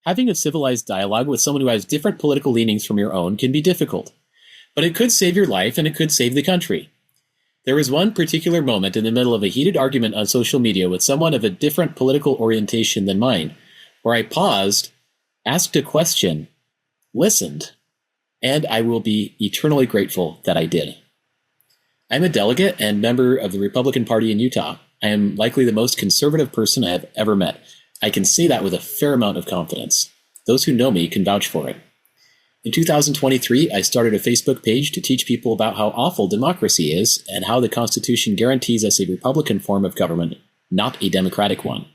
Having a civilized dialogue with someone who has different political leanings from your own can be difficult, but it could save your life and it could save the country. There was one particular moment in the middle of a heated argument on social media with someone of a different political orientation than mine, where I paused, asked a question, listened, and I will be eternally grateful that I did. I'm a delegate and member of the Republican Party in Utah. I am likely the most conservative person I have ever met. I can say that with a fair amount of confidence. Those who know me can vouch for it. In 2023, I started a Facebook page to teach people about how awful democracy is and how the Constitution guarantees us a Republican form of government, not a Democratic one.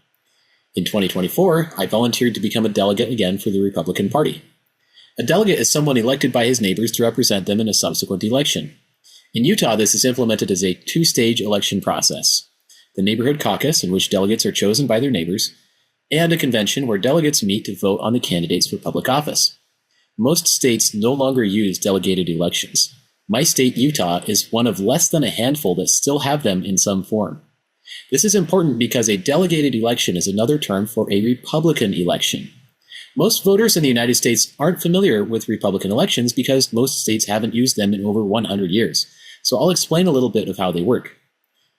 In 2024, I volunteered to become a delegate again for the Republican Party. A delegate is someone elected by his neighbors to represent them in a subsequent election. In Utah, this is implemented as a two-stage election process: the neighborhood caucus, in which delegates are chosen by their neighbors, and a convention where delegates meet to vote on the candidates for public office. Most states no longer use delegated elections. My state, Utah, is one of less than a handful that still have them in some form. This is important because a delegated election is another term for a Republican election. Most voters in the United States aren't familiar with Republican elections because most states haven't used them in over 100 years. So I'll explain a little bit of how they work.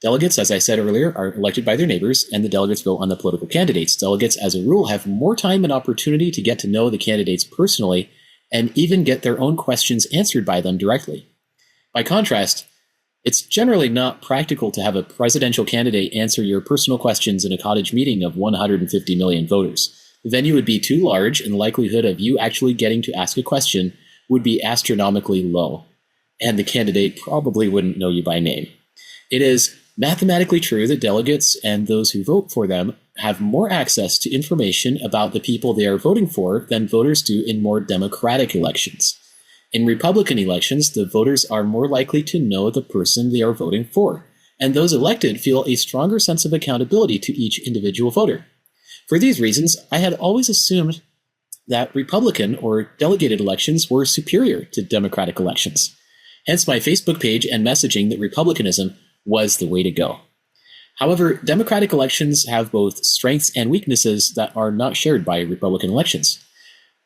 Delegates, as I said earlier, are elected by their neighbors, and the delegates vote on the political candidates. Delegates, as a rule, have more time and opportunity to get to know the candidates personally and even get their own questions answered by them directly. By contrast, it's generally not practical to have a presidential candidate answer your personal questions in a cottage meeting of 150 million voters. The venue would be too large, and the likelihood of you actually getting to ask a question would be astronomically low, and the candidate probably wouldn't know you by name. It is mathematically true that delegates and those who vote for them have more access to information about the people they are voting for than voters do in more democratic elections. In Republican elections, the voters are more likely to know the person they are voting for, and those elected feel a stronger sense of accountability to each individual voter. For these reasons, I had always assumed that Republican or delegated elections were superior to Democratic elections. Hence my Facebook page and messaging that Republicanism was the way to go. However, Democratic elections have both strengths and weaknesses that are not shared by Republican elections.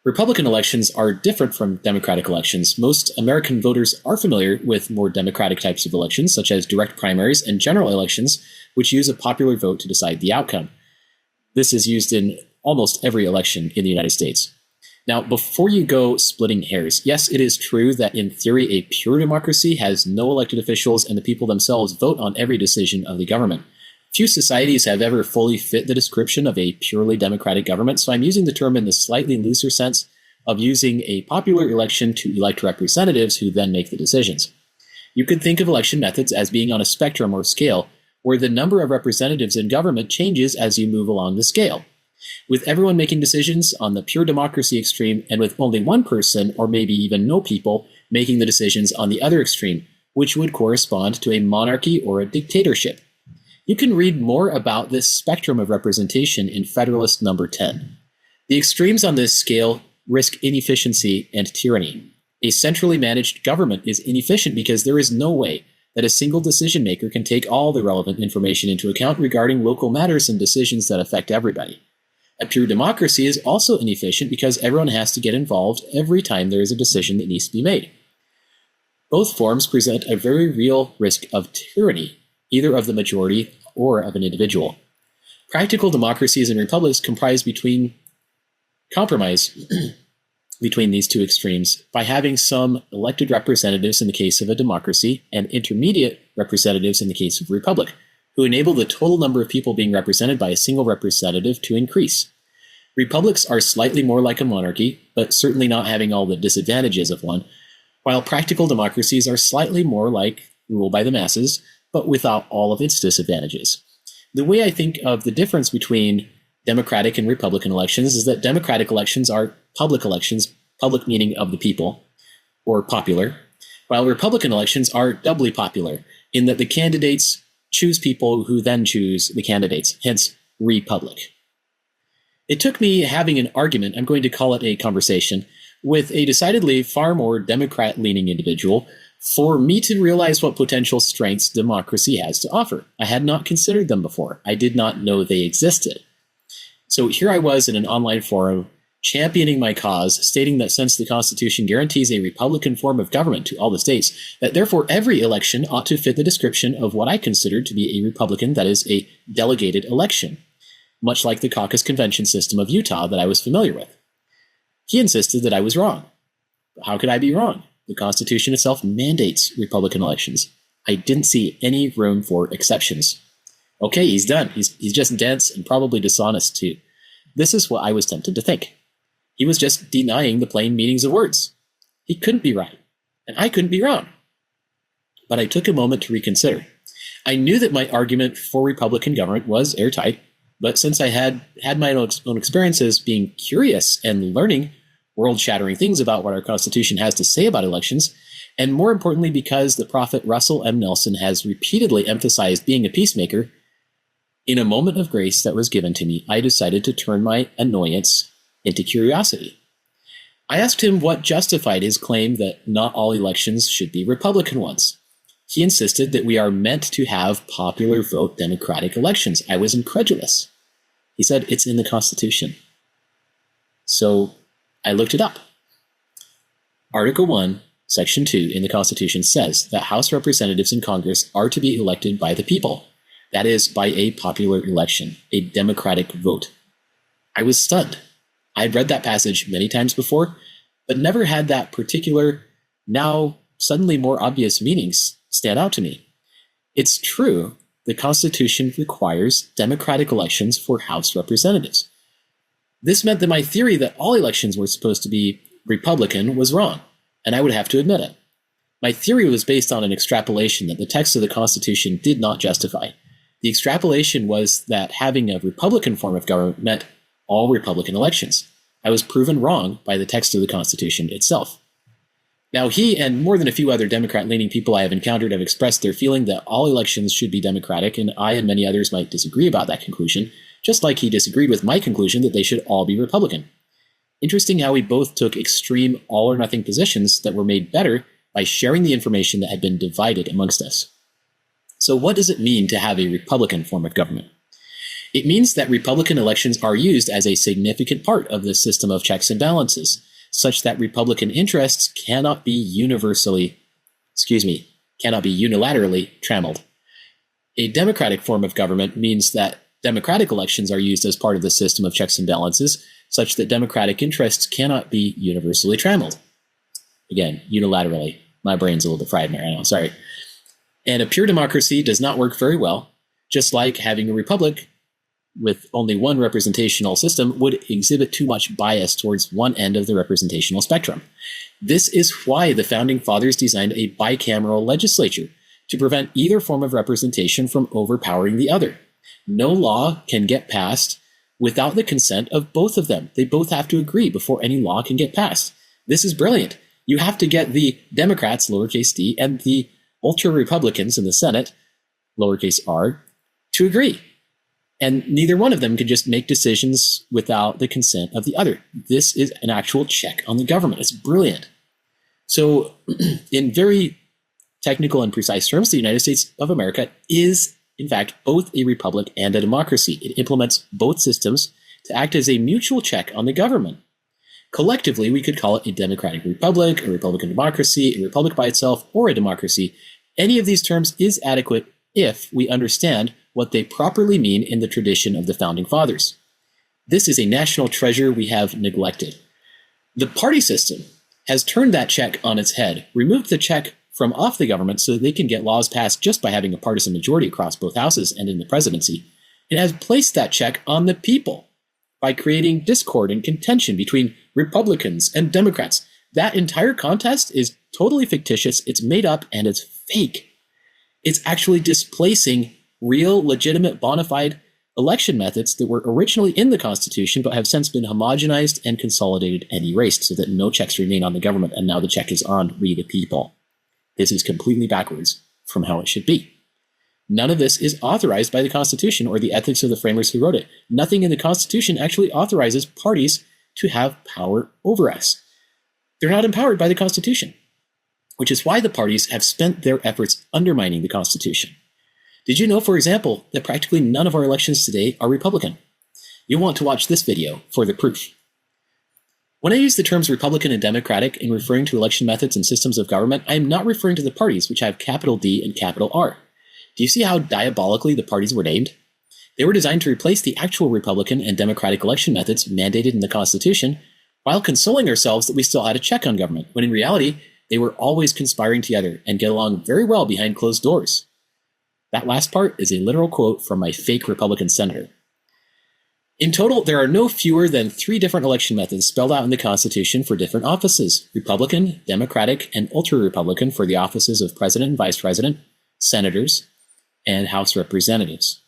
Republican elections are different from Democratic elections. Most American voters are familiar with more democratic types of elections, such as direct primaries and general elections, which use a popular vote to decide the outcome. This is used in almost every election in the United States. Now, before you go splitting hairs, yes, it is true that in theory a pure democracy has no elected officials and the people themselves vote on every decision of the government. Few societies have ever fully fit the description of a purely democratic government, so I'm using the term in the slightly looser sense of using a popular election to elect representatives who then make the decisions. You could think of election methods as being on a spectrum or scale, where the number of representatives in government changes as you move along the scale. With everyone making decisions on the pure democracy extreme, and with only one person, or maybe even no people, making the decisions on the other extreme, which would correspond to a monarchy or a dictatorship. You can read more about this spectrum of representation in Federalist Number 10. The extremes on this scale risk inefficiency and tyranny. A centrally managed government is inefficient because there is no way that a single decision maker can take all the relevant information into account regarding local matters and decisions that affect everybody. A pure democracy is also inefficient because everyone has to get involved every time there is a decision that needs to be made. Both forms present a very real risk of tyranny, either of the majority or of an individual. Practical democracies and republics compromise between these two extremes by having some elected representatives in the case of a democracy and intermediate representatives in the case of a republic, who enable the total number of people being represented by a single representative to increase. Republics are slightly more like a monarchy, but certainly not having all the disadvantages of one, while practical democracies are slightly more like rule by the masses, but without all of its disadvantages. The way I think of the difference between Democratic and Republican elections is that Democratic elections are public elections, public meaning of the people, or popular, while Republican elections are doubly popular, in that the candidates choose people who then choose the candidates, hence republic. It took me having an argument, I'm going to call it a conversation, with a decidedly far more Democrat-leaning individual for me to realize what potential strengths democracy has to offer. I had not considered them before. I did not know they existed. So here I was in an online forum championing my cause, stating that since the Constitution guarantees a Republican form of government to all the states, that therefore every election ought to fit the description of what I considered to be a Republican, that is, a delegated election, much like the caucus convention system of Utah that I was familiar with. He insisted that I was wrong. How could I be wrong? The Constitution itself mandates Republican elections. I didn't see any room for exceptions. Okay, he's done. He's just dense and probably dishonest too. This is what I was tempted to think. He was just denying the plain meanings of words. He couldn't be right, and I couldn't be wrong. But I took a moment to reconsider. I knew that my argument for Republican government was airtight, but since I had my own experiences being curious and learning world-shattering things about what our Constitution has to say about elections, and more importantly because the prophet Russell M. Nelson has repeatedly emphasized being a peacemaker, in a moment of grace that was given to me, I decided to turn my annoyance into curiosity. I asked him what justified his claim that not all elections should be Republican ones. He insisted that we are meant to have popular vote Democratic elections. I was incredulous. He said, it's in the Constitution. So I looked it up. Article 1, Section 2 in the Constitution says that House representatives in Congress are to be elected by the people. That is, by a popular election, a democratic vote. I was stunned. I had read that passage many times before, but never had that particular, now suddenly more obvious meanings stand out to me. It's true, the Constitution requires democratic elections for House representatives. This meant that my theory that all elections were supposed to be Republican was wrong, and I would have to admit it. My theory was based on an extrapolation that the text of the Constitution did not justify. The extrapolation was that having a Republican form of government meant all Republican elections. I was proven wrong by the text of the Constitution itself. Now, he and more than a few other Democrat-leaning people I have encountered have expressed their feeling that all elections should be Democratic, and I and many others might disagree about that conclusion, just like he disagreed with my conclusion that they should all be Republican. Interesting how we both took extreme all-or-nothing positions that were made better by sharing the information that had been divided amongst us. So what does it mean to have a Republican form of government? It means that Republican elections are used as a significant part of the system of checks and balances, such that Republican interests cannot be unilaterally trammeled. A democratic form of government means that democratic elections are used as part of the system of checks and balances, such that democratic interests cannot be universally trammeled. Again, unilaterally. My brain's a little bit fried right now, sorry. And a pure democracy does not work very well, just like having a republic with only one representational system would exhibit too much bias towards one end of the representational spectrum. This is why the Founding Fathers designed a bicameral legislature, to prevent either form of representation from overpowering the other. No law can get passed without the consent of both of them. They both have to agree before any law can get passed. This is brilliant. You have to get the Democrats, lowercase d, and the ultra-Republicans in the Senate, lowercase r, to agree. And neither one of them can just make decisions without the consent of the other. This is an actual check on the government. It's brilliant. So in very technical and precise terms, the United States of America is, in fact, both a republic and a democracy. It implements both systems to act as a mutual check on the government. Collectively, we could call it a democratic republic, a republican democracy, a republic by itself, or a democracy. Any of these terms is adequate if we understand what they properly mean in the tradition of the Founding Fathers. This is a national treasure we have neglected. The party system has turned that check on its head, removed the check from off the government so that they can get laws passed just by having a partisan majority across both houses and in the presidency. It has placed that check on the people by creating discord and contention between Republicans and Democrats. That entire contest is totally fictitious, it's made up, and it's fake. It's actually displacing real, legitimate, bona fide election methods that were originally in the Constitution but have since been homogenized and consolidated and erased so that no checks remain on the government, and now the check is on we the people. This is completely backwards from how it should be. None of this is authorized by the Constitution or the ethics of the framers who wrote it. Nothing in the Constitution actually authorizes parties to have power over us. They're not empowered by the Constitution, which is why the parties have spent their efforts undermining the Constitution. Did you know, for example, that practically none of our elections today are Republican? You'll want to watch this video for the proof. When I use the terms Republican and Democratic in referring to election methods and systems of government, I am not referring to the parties, which have capital D and capital R. Do you see how diabolically the parties were named? They were designed to replace the actual Republican and Democratic election methods mandated in the Constitution, while consoling ourselves that we still had a check on government, when in reality, they were always conspiring together and get along very well behind closed doors. That last part is a literal quote from my fake Republican senator. In total, there are no fewer than 3 different election methods spelled out in the Constitution for different offices: Republican, Democratic, and ultra-Republican for the offices of President and Vice President, Senators, and House Representatives.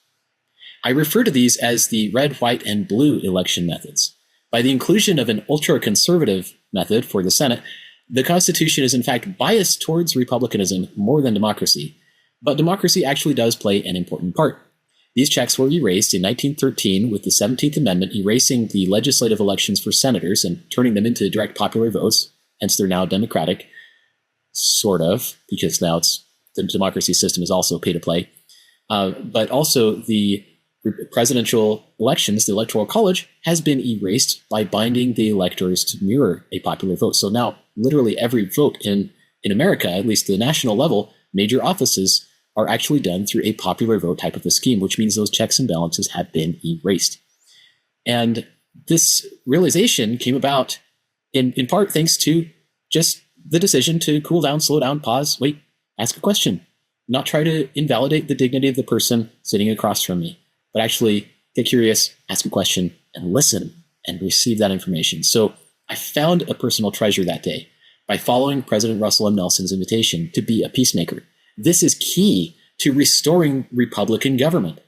I refer to these as the red, white, and blue election methods. By the inclusion of an ultra-conservative method for the Senate, the Constitution is in fact biased towards republicanism more than democracy, but democracy actually does play an important part. These checks were erased in 1913 with the 17th Amendment erasing the legislative elections for senators and turning them into direct popular votes, hence they're now democratic, sort of, because now the democracy system is also pay to play. But also the presidential elections, the Electoral College, has been erased by binding the electors to mirror a popular vote. So now literally every vote in America, at least the national level, major offices are actually done through a popular vote type of a scheme, which means those checks and balances have been erased. And this realization came about in part thanks to just the decision to cool down, slow down, pause, wait, ask a question, not try to invalidate the dignity of the person sitting across from me, but actually get curious, ask a question, and listen and receive that information. So I found a personal treasure that day by following President Russell M. Nelson's invitation to be a peacemaker. This is key to restoring Republican government.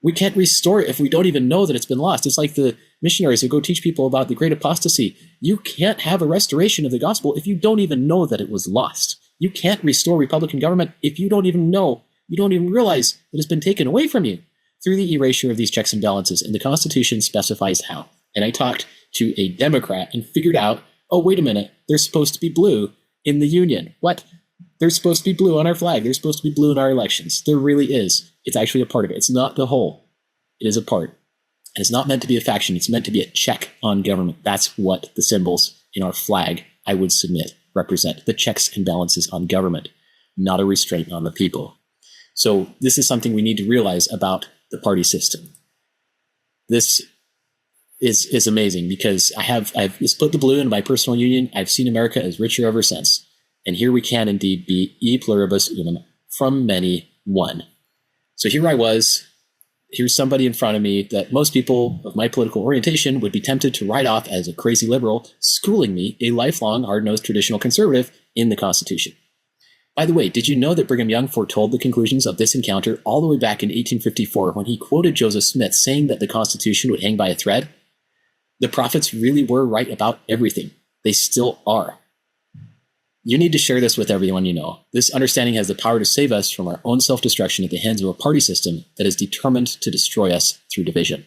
We can't restore it if we don't even know that it's been lost. It's like the missionaries who go teach people about the great apostasy. You can't have a restoration of the gospel if you don't even know that it was lost. You can't restore Republican government if you don't even know, you don't even realize that it's been taken away from you through the erasure of these checks and balances. And the Constitution specifies how. And I talked to a Democrat and figured out, oh, wait a minute, they're supposed to be blue in the Union. What? They're supposed to be blue on our flag. They're supposed to be blue in our elections. There really is. It's actually a part of it. It's not the whole. It is a part. And it's not meant to be a faction. It's meant to be a check on government. That's what the symbols in our flag, I would submit, represent. The checks and balances on government, not a restraint on the people. So this is something we need to realize about the party system. This is amazing because I've split the blue in my personal union. I've seen America as richer ever since. And here we can indeed be e pluribus unum, from many, one. So here I was, here's somebody in front of me that most people of my political orientation would be tempted to write off as a crazy liberal, schooling me, a lifelong, hard-nosed traditional conservative, in the Constitution. By the way, did you know that Brigham Young foretold the conclusions of this encounter all the way back in 1854 when he quoted Joseph Smith saying that the Constitution would hang by a thread? The prophets really were right about everything. They still are. You need to share this with everyone you know. This understanding has the power to save us from our own self-destruction at the hands of a party system that is determined to destroy us through division.